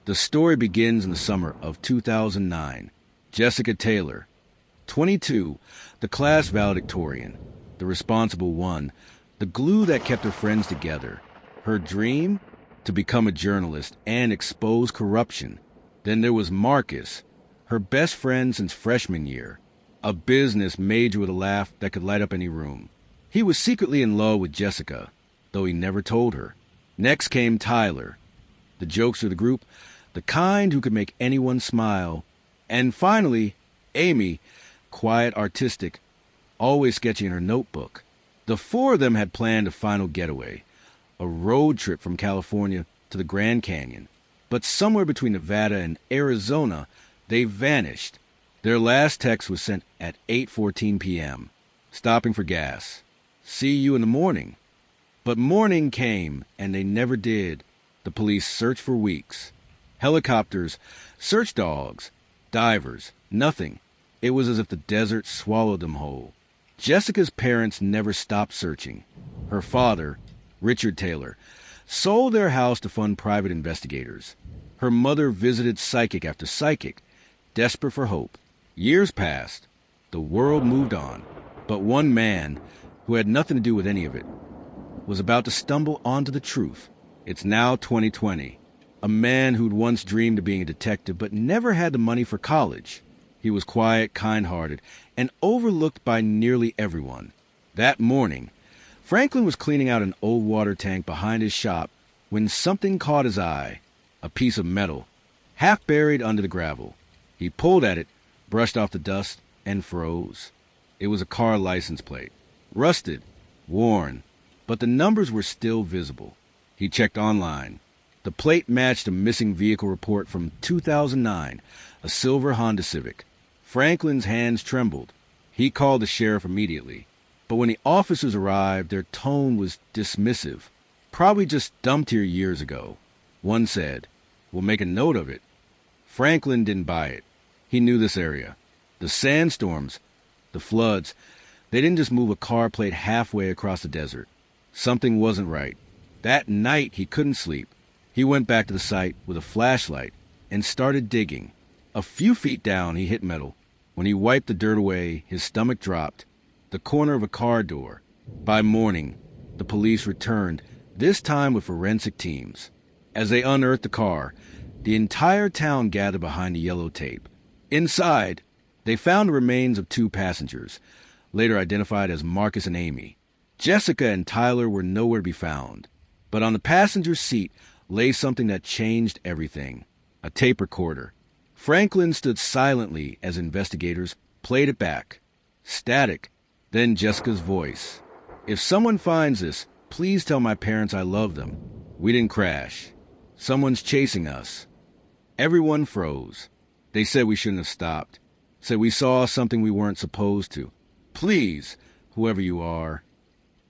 The story begins in the summer of 2009. Jessica Taylor, 22, the class valedictorian, the responsible one, the glue that kept her friends together. Her dream? To become a journalist and expose corruption. Then there was Marcus, her best friend since freshman year, a business major with a laugh that could light up any room. He was secretly in love with Jessica, though he never told her. Next came Tyler, the jokester of the group, the kind who could make anyone smile. And finally, Amy, quiet, artistic, always sketching in her notebook. The four of them had planned a final getaway, a road trip from California to the Grand Canyon. But somewhere between Nevada and Arizona, they vanished. Their last text was sent at 8:14 p.m., stopping for gas. See you in the morning. But morning came, and they never did. The police searched for weeks. Helicopters, search dogs, divers, nothing. It was as if the desert swallowed them whole. Jessica's parents never stopped searching. Her father, Richard Taylor, sold their house to fund private investigators. Her mother visited psychic after psychic, desperate for hope. Years passed. The world moved on. But one man, who had nothing to do with any of it, was about to stumble onto the truth. It's now 2020. A man who'd once dreamed of being a detective but never had the money for college. He was quiet, kind-hearted, and overlooked by nearly everyone. That morning, Franklin was cleaning out an old water tank behind his shop when something caught his eye. A piece of metal, half buried under the gravel. He pulled at it, brushed off the dust, and froze. It was a car license plate. Rusted, worn, but the numbers were still visible. He checked online. The plate matched a missing vehicle report from 2009, a silver Honda Civic. Franklin's hands trembled. He called the sheriff immediately. But when the officers arrived, their tone was dismissive. Probably just dumped here years ago. One said, "We'll make a note of it." Franklin didn't buy it. He knew this area. The sandstorms, the floods, they didn't just move a car plate halfway across the desert. Something wasn't right. That night, he couldn't sleep. He went back to the site with a flashlight and started digging. A few feet down, he hit metal. When he wiped the dirt away, his stomach dropped. The corner of a car door. By morning, the police returned, this time with forensic teams. As they unearthed the car, the entire town gathered behind the yellow tape. Inside, they found the remains of two passengers, later identified as Marcus and Amy. Jessica and Tyler were nowhere to be found. But on the passenger seat lay something that changed everything. A tape recorder. Franklin stood silently as investigators played it back. Static. Then Jessica's voice. "If someone finds this, please tell my parents I love them. We didn't crash. Someone's chasing us." Everyone froze. They said we shouldn't have stopped. Said we saw something we weren't supposed to. Please, whoever you are.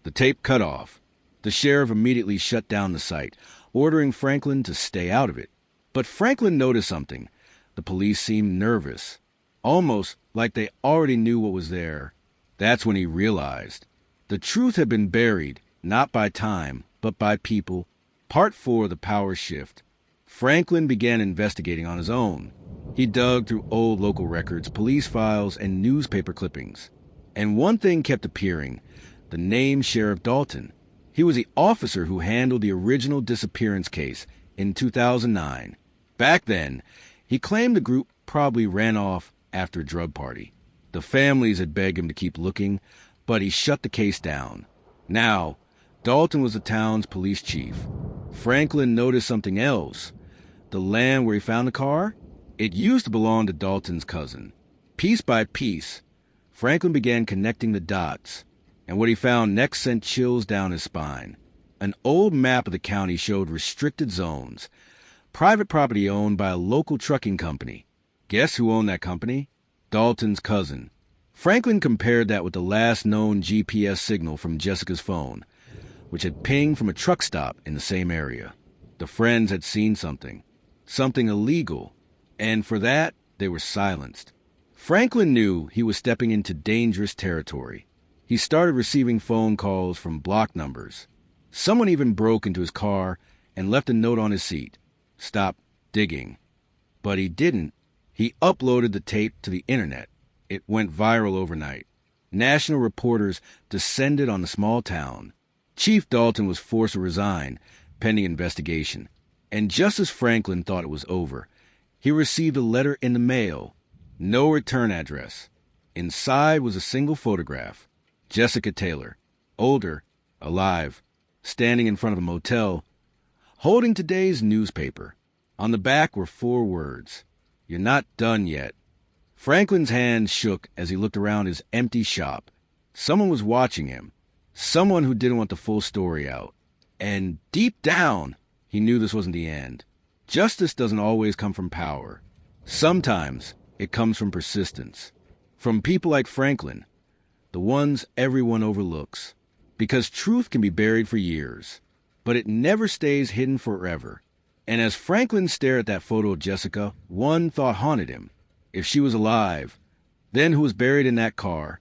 The tape cut off. The sheriff immediately shut down the site, ordering Franklin to stay out of it. But Franklin noticed something. The police seemed nervous, almost like they already knew what was there. That's when he realized. The truth had been buried, not by time, but by people. Part 4, the power shift. Franklin began investigating on his own. He dug through old local records, police files, and newspaper clippings. And one thing kept appearing, the name Sheriff Dalton. He was the officer who handled the original disappearance case in 2009. Back then, he claimed the group probably ran off after a drug party. The families had begged him to keep looking, but he shut the case down. Now, Dalton was the town's police chief. Franklin noticed something else. The land where he found the car? It used to belong to Dalton's cousin. Piece by piece, Franklin began connecting the dots, and what he found next sent chills down his spine. An old map of the county showed restricted zones, private property owned by a local trucking company. Guess who owned that company? Dalton's cousin. Franklin compared that with the last known GPS signal from Jessica's phone, which had pinged from a truck stop in the same area. The friends had seen something illegal, and for that, they were silenced. Franklin knew he was stepping into dangerous territory. He started receiving phone calls from block numbers. Someone even broke into his car and left a note on his seat. "Stop digging. But he didn't. He uploaded the tape to the internet. It went viral overnight. National reporters descended on the small town. Chief Dalton was forced to resign, pending investigation. And just as Franklin thought it was over, he received a letter in the mail. No return address. Inside was a single photograph. Jessica Taylor, older, alive, standing in front of a motel, holding today's newspaper. On the back were 4 words: "You're not done yet." Franklin's hand shook as he looked around his empty shop. Someone was watching him. Someone who didn't want the full story out. And deep down, he knew this wasn't the end. Justice doesn't always come from power. Sometimes it comes from persistence. From people like Franklin, the ones everyone overlooks. Because truth can be buried for years, but it never stays hidden forever. And as Franklin stared at that photo of Jessica, one thought haunted him. If she was alive, then who was buried in that car,